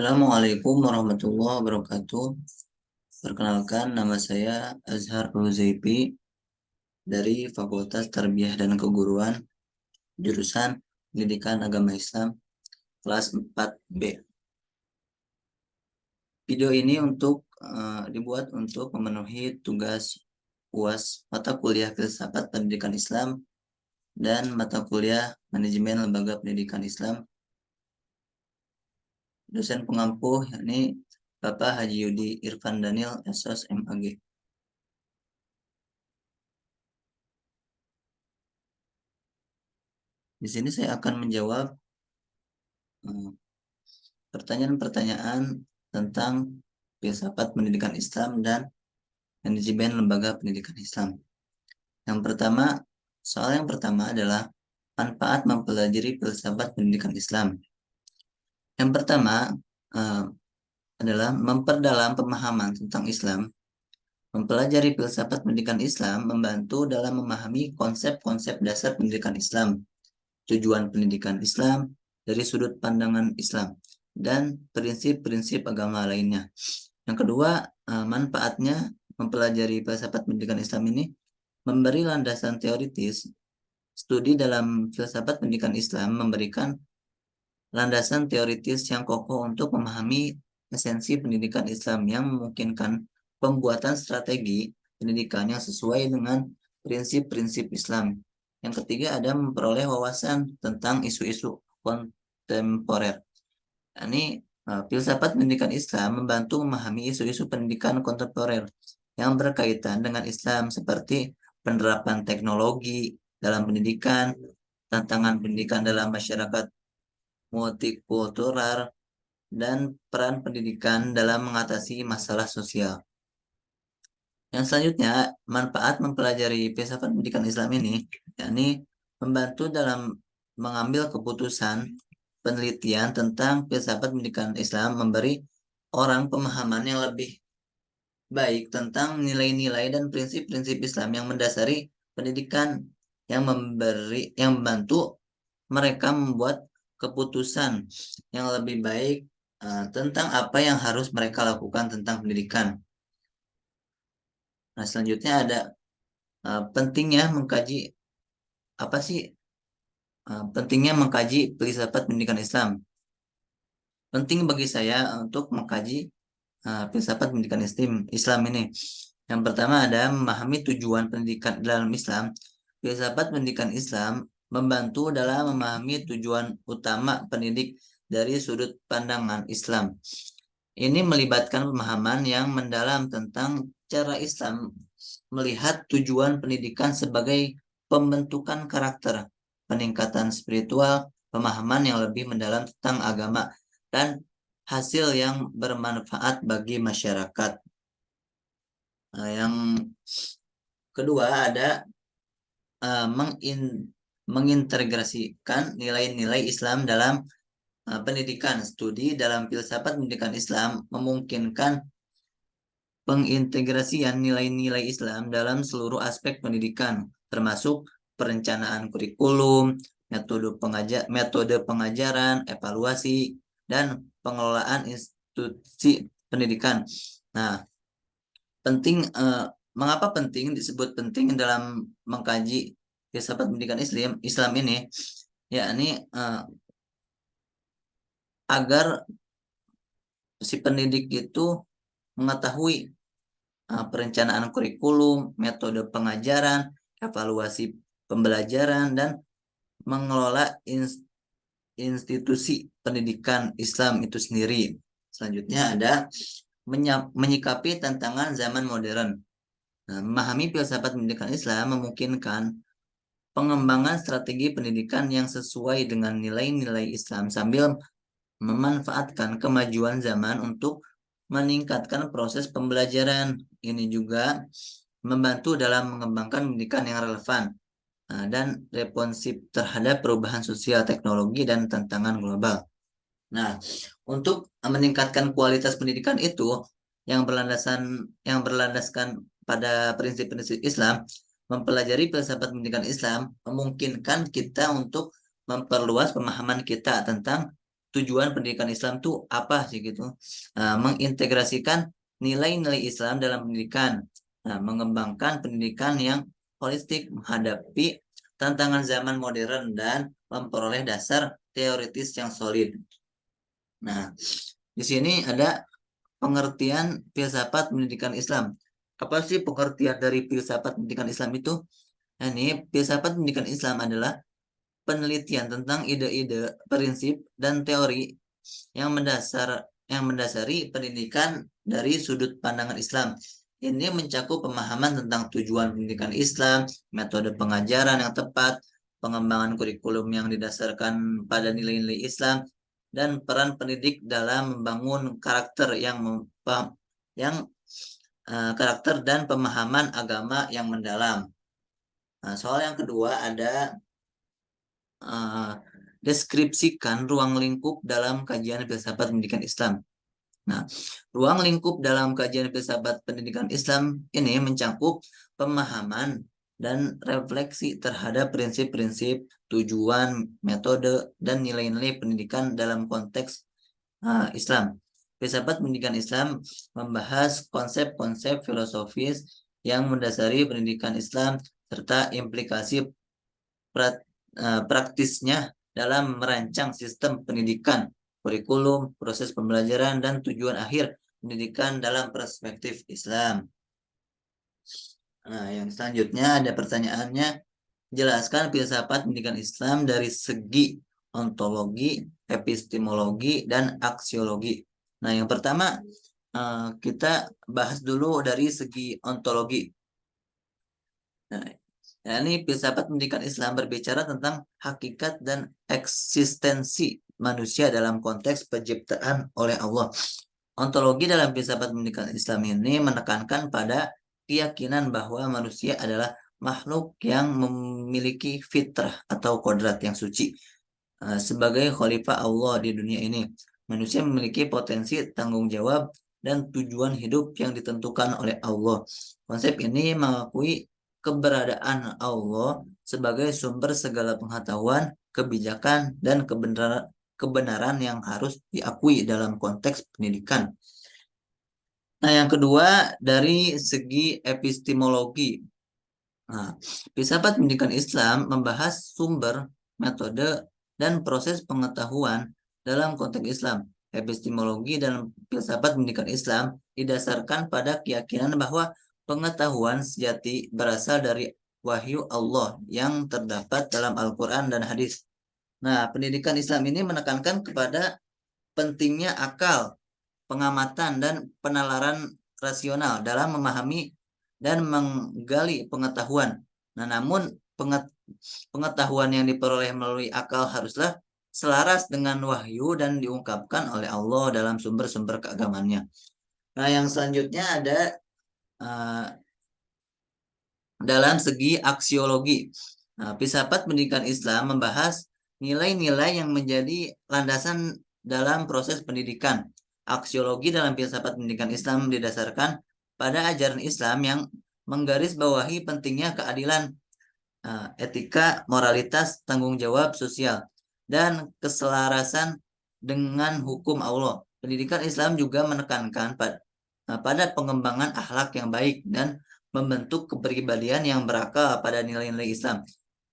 Assalamualaikum warahmatullahi wabarakatuh. Perkenalkan, nama saya Azhar Ruzaipi dari Fakultas Tarbiyah dan Keguruan, jurusan Pendidikan Agama Islam, kelas 4B. Video ini dibuat untuk memenuhi tugas UAS mata kuliah Filsafat Pendidikan Islam dan mata kuliah Manajemen Lembaga Pendidikan Islam. Dosen pengampu yakni Bapak Haji Yudi Irfan Daniel, SOS MAG. Di sini saya akan menjawab pertanyaan-pertanyaan tentang filsafat pendidikan Islam dan manajemen lembaga pendidikan Islam. Soal yang pertama adalah manfaat mempelajari filsafat pendidikan Islam. Yang pertama eh, adalah memperdalam pemahaman tentang Islam. Mempelajari filsafat pendidikan Islam membantu dalam memahami konsep-konsep dasar pendidikan Islam, tujuan pendidikan Islam dari sudut pandangan Islam, dan prinsip-prinsip agama lainnya. Yang kedua, manfaatnya mempelajari filsafat pendidikan Islam ini memberi landasan teoritis. Studi dalam filsafat pendidikan Islam memberikan landasan teoritis yang kokoh untuk memahami esensi pendidikan Islam yang memungkinkan pembuatan strategi pendidikan yang sesuai dengan prinsip-prinsip Islam. Yang ketiga, ada memperoleh wawasan tentang isu-isu kontemporer. Ini filsafat pendidikan Islam membantu memahami isu-isu pendidikan kontemporer yang berkaitan dengan Islam seperti penerapan teknologi dalam pendidikan, tantangan pendidikan dalam masyarakat multikultural, dan peran pendidikan dalam mengatasi masalah sosial. Yang selanjutnya, manfaat mempelajari filsafat pendidikan Islam ini, yakni membantu dalam mengambil keputusan penelitian tentang filsafat pendidikan Islam, memberi orang pemahaman yang lebih baik tentang nilai-nilai dan prinsip-prinsip Islam yang mendasari pendidikan, yang membantu mereka membuat keputusan yang lebih baik tentang apa yang harus mereka lakukan tentang pendidikan. Nah, selanjutnya ada pentingnya mengkaji pentingnya mengkaji filsafat pendidikan Islam. Penting bagi saya untuk mengkaji filsafat pendidikan Islam ini. Yang pertama ada memahami tujuan pendidikan dalam Islam. Filsafat pendidikan Islam membantu dalam memahami tujuan utama pendidik dari sudut pandangan Islam. Ini melibatkan pemahaman yang mendalam tentang cara Islam melihat tujuan pendidikan sebagai pembentukan karakter, peningkatan spiritual, pemahaman yang lebih mendalam tentang agama, dan hasil yang bermanfaat bagi masyarakat. Nah, yang kedua ada mengintegrasikan nilai-nilai Islam dalam pendidikan. Studi dalam filsafat pendidikan Islam memungkinkan pengintegrasian nilai-nilai Islam dalam seluruh aspek pendidikan, termasuk perencanaan kurikulum, metode pengajaran, evaluasi, dan pengelolaan institusi pendidikan. Nah, mengapa penting disebut penting dalam mengkaji filsafat pendidikan Islam ini, yakni agar si pendidik itu mengetahui perencanaan kurikulum, metode pengajaran, evaluasi pembelajaran, dan mengelola institusi pendidikan Islam itu sendiri. Selanjutnya ada menyikapi tantangan zaman modern. Nah, memahami filsafat pendidikan Islam memungkinkan pengembangan strategi pendidikan yang sesuai dengan nilai-nilai Islam sambil memanfaatkan kemajuan zaman untuk meningkatkan proses pembelajaran. Ini juga membantu dalam mengembangkan pendidikan yang relevan dan responsif terhadap perubahan sosial, teknologi, dan tantangan global. Nah, untuk meningkatkan kualitas pendidikan itu yang berlandaskan pada prinsip-prinsip Islam, mempelajari filsafat pendidikan Islam memungkinkan kita untuk memperluas pemahaman kita tentang tujuan pendidikan Islam tuh apa sih gitu. Mengintegrasikan nilai-nilai Islam dalam pendidikan. Mengembangkan pendidikan yang holistik menghadapi tantangan zaman modern dan memperoleh dasar teoritis yang solid. Nah, di sini ada pengertian filsafat pendidikan Islam. Apa sih pengertian dari filsafat pendidikan Islam itu? Nah, ini filsafat pendidikan Islam adalah penelitian tentang ide-ide, prinsip, dan teori yang mendasari pendidikan dari sudut pandangan Islam. Ini mencakup pemahaman tentang tujuan pendidikan Islam, metode pengajaran yang tepat, pengembangan kurikulum yang didasarkan pada nilai-nilai Islam, dan peran pendidik dalam membangun karakter yang karakter dan pemahaman agama yang mendalam. Nah, soal yang kedua ada deskripsikan ruang lingkup dalam kajian filsafat pendidikan Islam. Nah, ruang lingkup dalam kajian filsafat pendidikan Islam ini mencakup pemahaman dan refleksi terhadap prinsip-prinsip, tujuan, metode, dan nilai-nilai pendidikan dalam konteks Islam. Filsafat pendidikan Islam membahas konsep-konsep filosofis yang mendasari pendidikan Islam serta implikasi praktisnya dalam merancang sistem pendidikan, kurikulum, proses pembelajaran, dan tujuan akhir pendidikan dalam perspektif Islam. Nah, yang selanjutnya ada pertanyaannya, jelaskan filsafat pendidikan Islam dari segi ontologi, epistemologi, dan aksiologi. Nah, yang pertama kita bahas dulu dari segi ontologi. Nah, ini filsafat pendidikan Islam berbicara tentang hakikat dan eksistensi manusia dalam konteks penciptaan oleh Allah. Ontologi dalam filsafat pendidikan Islam ini menekankan pada keyakinan bahwa manusia adalah makhluk yang memiliki fitrah atau kodrat yang suci. Sebagai khalifah Allah di dunia ini, manusia memiliki potensi tanggung jawab dan tujuan hidup yang ditentukan oleh Allah. Konsep ini mengakui keberadaan Allah sebagai sumber segala pengetahuan, kebijakan, dan kebenaran yang harus diakui dalam konteks pendidikan. Nah, yang kedua dari segi epistemologi. Nah, filsafat pendidikan Islam membahas sumber, metode, dan proses pengetahuan dalam konteks Islam. Epistemologi dalam filsafat pendidikan Islam didasarkan pada keyakinan bahwa pengetahuan sejati berasal dari wahyu Allah yang terdapat dalam Al-Quran dan hadis. Nah, pendidikan Islam ini menekankan kepada pentingnya akal, pengamatan, dan penalaran rasional dalam memahami dan menggali pengetahuan. Nah, namun pengetahuan yang diperoleh melalui akal haruslah selaras dengan wahyu dan diungkapkan oleh Allah dalam sumber-sumber keagamannya. Nah, yang selanjutnya ada dalam segi aksiologi. Nah, filsafat pendidikan Islam membahas nilai-nilai yang menjadi landasan dalam proses pendidikan. Aksiologi dalam filsafat pendidikan Islam didasarkan pada ajaran Islam yang menggarisbawahi pentingnya keadilan, etika, moralitas, tanggung jawab sosial, dan keselarasan dengan hukum Allah. Pendidikan Islam juga menekankan pada pengembangan akhlak yang baik dan membentuk kepribadian yang berakal pada nilai-nilai Islam.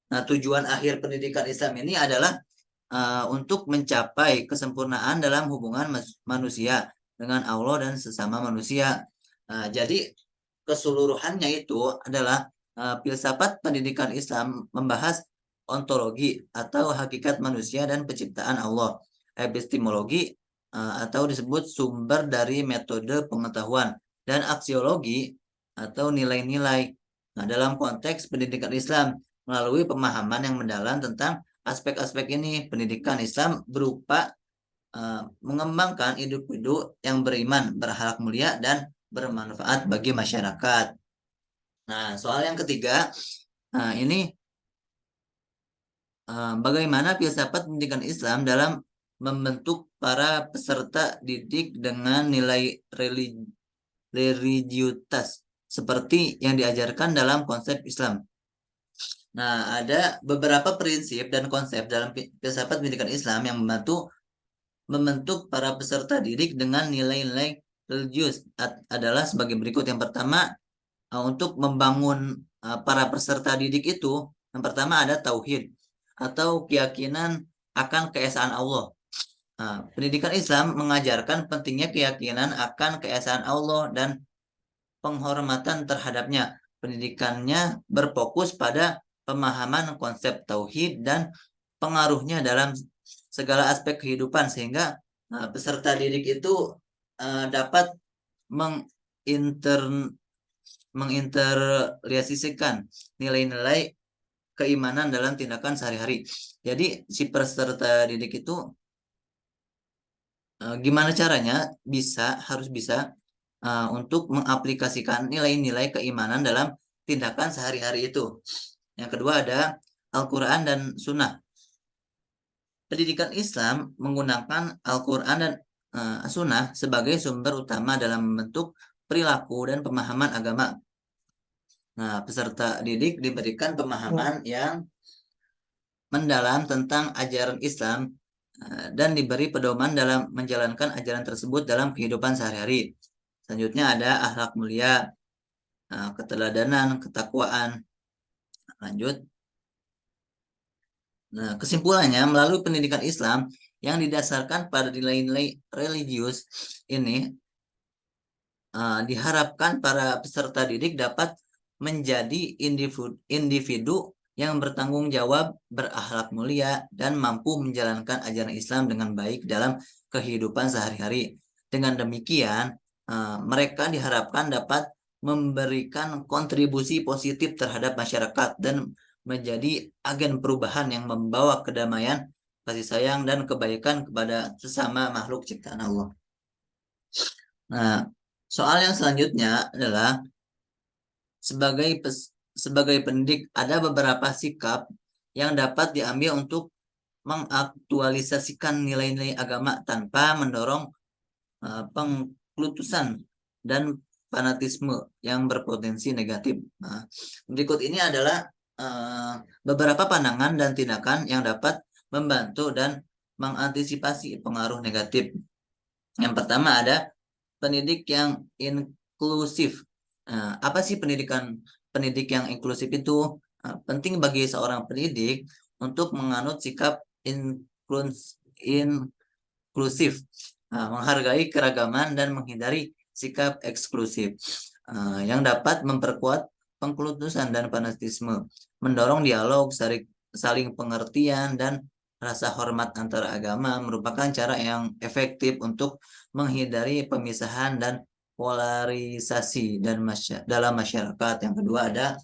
Nah, tujuan akhir pendidikan Islam ini adalah untuk mencapai kesempurnaan dalam hubungan manusia dengan Allah dan sesama manusia. Jadi keseluruhannya itu adalah filsafat pendidikan Islam membahas ontologi atau hakikat manusia dan penciptaan Allah, epistemologi atau disebut sumber dari metode pengetahuan, dan aksiologi atau nilai-nilai. Nah, dalam konteks pendidikan Islam melalui pemahaman yang mendalam tentang aspek-aspek ini, pendidikan Islam berupa mengembangkan individu yang beriman, berakhlak mulia, dan bermanfaat bagi masyarakat. Nah, soal yang ketiga, ini bagaimana filsafat pendidikan Islam dalam membentuk para peserta didik dengan nilai religiusitas seperti yang diajarkan dalam konsep Islam. Nah, ada beberapa prinsip dan konsep dalam filsafat pendidikan Islam yang membantu membentuk para peserta didik dengan nilai-nilai religius adalah sebagai berikut. Yang pertama, untuk membangun para peserta didik itu, yang pertama ada tauhid atau keyakinan akan keesaan Allah. Pendidikan Islam mengajarkan pentingnya keyakinan akan keesaan Allah dan penghormatan terhadapnya. Pendidikannya berfokus pada pemahaman konsep tauhid dan pengaruhnya dalam segala aspek kehidupan, sehingga peserta didik itu dapat menginterrealisasikan nilai-nilai keimanan dalam tindakan sehari-hari. Jadi si peserta didik itu gimana caranya harus bisa untuk mengaplikasikan nilai-nilai keimanan dalam tindakan sehari-hari itu. Yang kedua ada Al-Quran dan Sunnah. Pendidikan Islam menggunakan Al-Quran dan Sunnah sebagai sumber utama dalam membentuk perilaku dan pemahaman agama. Nah, peserta didik diberikan pemahaman yang mendalam tentang ajaran Islam dan diberi pedoman dalam menjalankan ajaran tersebut dalam kehidupan sehari-hari. Selanjutnya ada akhlak mulia, keteladanan, ketakwaan. Lanjut. Nah, kesimpulannya, melalui pendidikan Islam yang didasarkan pada nilai-nilai religius ini, diharapkan para peserta didik dapat menjadi individu yang bertanggung jawab, berakhlak mulia, dan mampu menjalankan ajaran Islam dengan baik dalam kehidupan sehari-hari. Dengan demikian, mereka diharapkan dapat memberikan kontribusi positif terhadap masyarakat dan menjadi agen perubahan yang membawa kedamaian, kasih sayang, dan kebaikan kepada sesama makhluk ciptaan Allah. Nah, soal yang selanjutnya adalah sebagai pendidik ada beberapa sikap yang dapat diambil untuk mengaktualisasikan nilai-nilai agama tanpa mendorong pengkultusan dan fanatisme yang berpotensi negatif. Nah, berikut ini adalah beberapa pandangan dan tindakan yang dapat membantu dan mengantisipasi pengaruh negatif. Yang pertama ada pendidik yang inklusif. Apa sih pendidik yang inklusif itu? Penting bagi seorang pendidik untuk menganut sikap inklusif, menghargai keragaman dan menghindari sikap eksklusif, yang dapat memperkuat pengkultusan dan fanatisme, mendorong dialog, saling pengertian, dan rasa hormat antara agama merupakan cara yang efektif untuk menghindari pemisahan dan polarisasi dalam masyarakat. Yang kedua ada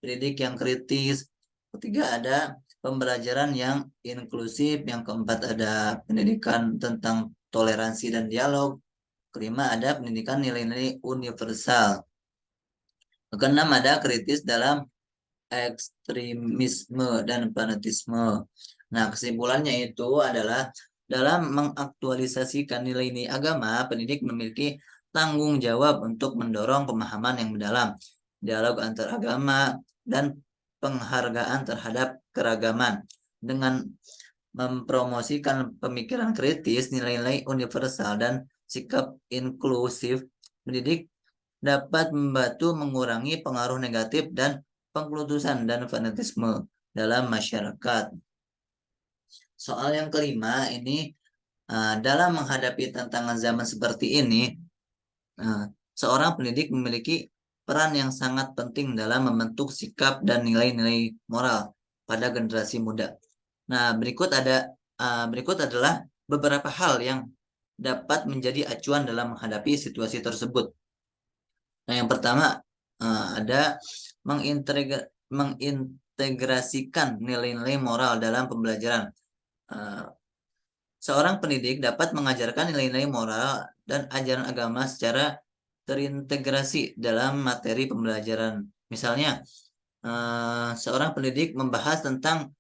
pendidik yang kritis. Ketiga ada pembelajaran yang inklusif. Yang keempat ada pendidikan tentang toleransi dan dialog. Kelima ada pendidikan nilai-nilai universal. Keenam ada kritis dalam ekstremisme dan fanatisme. Nah, kesimpulannya itu adalah dalam mengaktualisasikan nilai-nilai agama, pendidik memiliki tanggung jawab untuk mendorong pemahaman yang mendalam, dialog antar agama, dan penghargaan terhadap keragaman. Dengan mempromosikan pemikiran kritis, nilai-nilai universal, dan sikap inklusif, pendidik dapat membantu mengurangi pengaruh negatif dan pengkultusan dan fanatisme dalam masyarakat. Soal yang kelima ini, dalam menghadapi tantangan zaman seperti ini, seorang pendidik memiliki peran yang sangat penting dalam membentuk sikap dan nilai-nilai moral pada generasi muda. Nah, berikut adalah beberapa hal yang dapat menjadi acuan dalam menghadapi situasi tersebut. Nah, yang pertama ada mengintegrasikan nilai-nilai moral dalam pembelajaran. Seorang pendidik dapat mengajarkan nilai-nilai moral dan ajaran agama secara terintegrasi dalam materi pembelajaran. Misalnya, seorang pendidik membahas tentang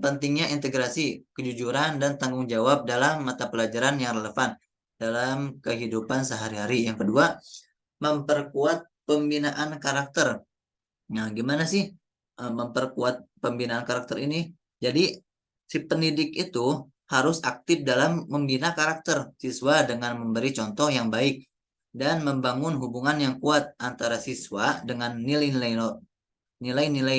pentingnya integrasi, kejujuran, dan tanggung jawab dalam mata pelajaran yang relevan dalam kehidupan sehari-hari. Yang kedua, memperkuat pembinaan karakter. Nah, gimana sih memperkuat pembinaan karakter ini? Jadi, si pendidik itu harus aktif dalam membina karakter siswa dengan memberi contoh yang baik dan membangun hubungan yang kuat antara siswa dengan nilai-nilai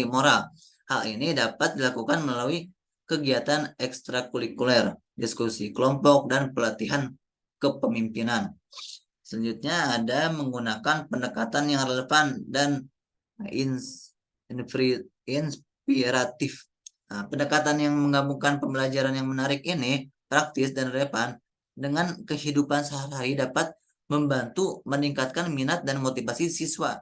moral. Hal ini dapat dilakukan melalui kegiatan ekstrakurikuler, diskusi kelompok, dan pelatihan kepemimpinan. Selanjutnya ada menggunakan pendekatan yang relevan dan inspiratif. Nah, pendekatan yang menggabungkan pembelajaran yang menarik ini, praktis dan relevan dengan kehidupan sehari-hari dapat membantu meningkatkan minat dan motivasi siswa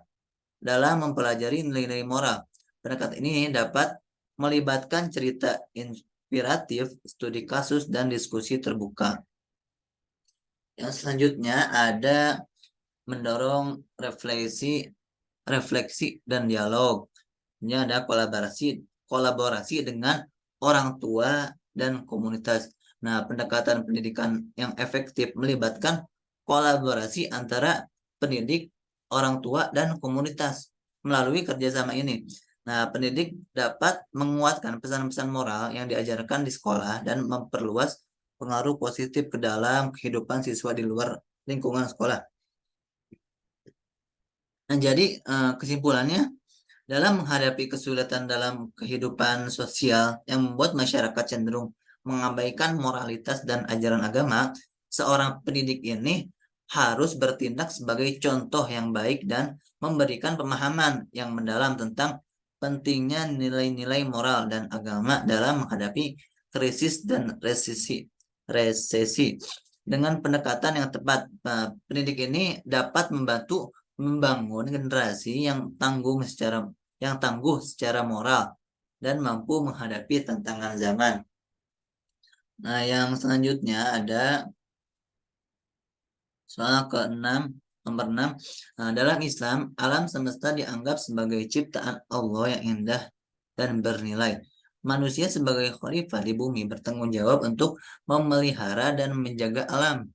dalam mempelajari nilai-nilai moral. Pendekatan ini dapat melibatkan cerita inspiratif, studi kasus, dan diskusi terbuka. Yang selanjutnya ada mendorong refleksi dan dialog. Ini ada kolaborasi dengan orang tua dan komunitas. Nah, pendekatan pendidikan yang efektif melibatkan kolaborasi antara pendidik, orang tua, dan komunitas. Melalui kerjasama ini, nah, pendidik dapat menguatkan pesan-pesan moral yang diajarkan di sekolah dan memperluas pengaruh positif ke dalam kehidupan siswa di luar lingkungan sekolah. Nah, jadi kesimpulannya, dalam menghadapi kesulitan dalam kehidupan sosial yang membuat masyarakat cenderung mengabaikan moralitas dan ajaran agama, seorang pendidik ini harus bertindak sebagai contoh yang baik dan memberikan pemahaman yang mendalam tentang pentingnya nilai-nilai moral dan agama dalam menghadapi krisis dan resesi. Dengan pendekatan yang tepat, pendidik ini dapat membantu membangun generasi yang tangguh secara moral dan mampu menghadapi tantangan zaman. Nah, yang selanjutnya ada soal nomor 6. Nah, dalam Islam, alam semesta dianggap sebagai ciptaan Allah yang indah dan bernilai. Manusia sebagai khalifah di bumi bertanggung jawab untuk memelihara dan menjaga alam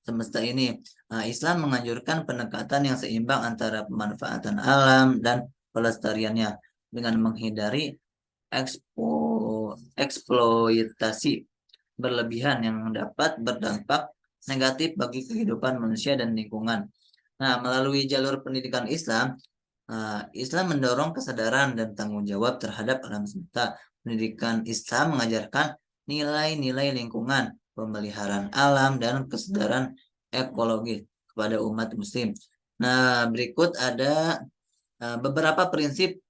semesta ini. Nah, Islam menganjurkan pendekatan yang seimbang antara pemanfaatan alam dan pelestariannya dengan menghindari eksploitasi berlebihan yang dapat berdampak negatif bagi kehidupan manusia dan lingkungan. Nah, melalui jalur pendidikan Islam, Islam mendorong kesadaran dan tanggung jawab terhadap alam semesta. Pendidikan Islam mengajarkan nilai-nilai lingkungan, pemeliharaan alam, dan kesadaran ekologi kepada umat muslim. Nah, berikut ada beberapa prinsip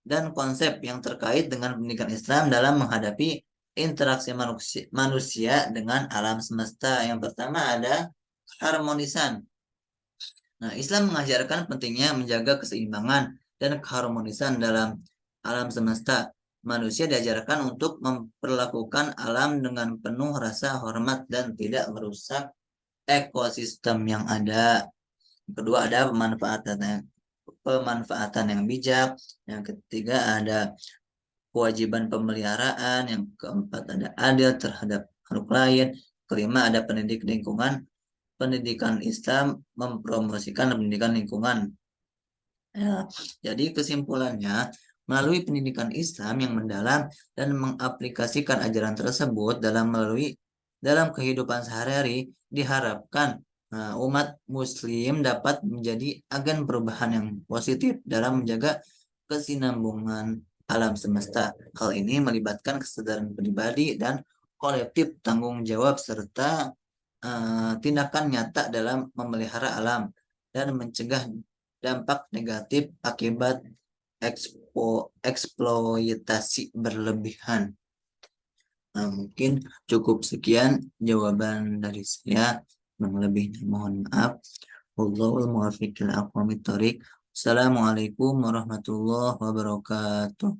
dan konsep yang terkait dengan pendidikan Islam dalam menghadapi interaksi manusia dengan alam semesta. Yang pertama ada harmonisan. Nah, Islam mengajarkan pentingnya menjaga keseimbangan dan keharmonisan dalam alam semesta. Manusia diajarkan untuk memperlakukan alam dengan penuh rasa hormat dan tidak merusak ekosistem yang ada. Kedua ada pemanfaatan yang bijak. Yang ketiga ada kewajiban pemeliharaan. Yang keempat ada adil terhadap makhluk lain. Kelima ada pendidik lingkungan. Pendidikan Islam mempromosikan pendidikan lingkungan. Ya, jadi kesimpulannya, melalui pendidikan Islam yang mendalam dan mengaplikasikan ajaran tersebut dalam kehidupan sehari-hari, diharapkan umat Muslim dapat menjadi agen perubahan yang positif dalam menjaga kesinambungan alam semesta. Hal ini melibatkan kesadaran pribadi dan kolektif, tanggung jawab, serta tindakan nyata dalam memelihara alam dan mencegah dampak negatif akibat eksploitasi berlebihan. Nah, mungkin cukup sekian jawaban dari saya. Yang lebihnya mohon maaf. Wallahul muwaffiq ila aqwamit thoriq. Assalamualaikum warahmatullahi wabarakatuh.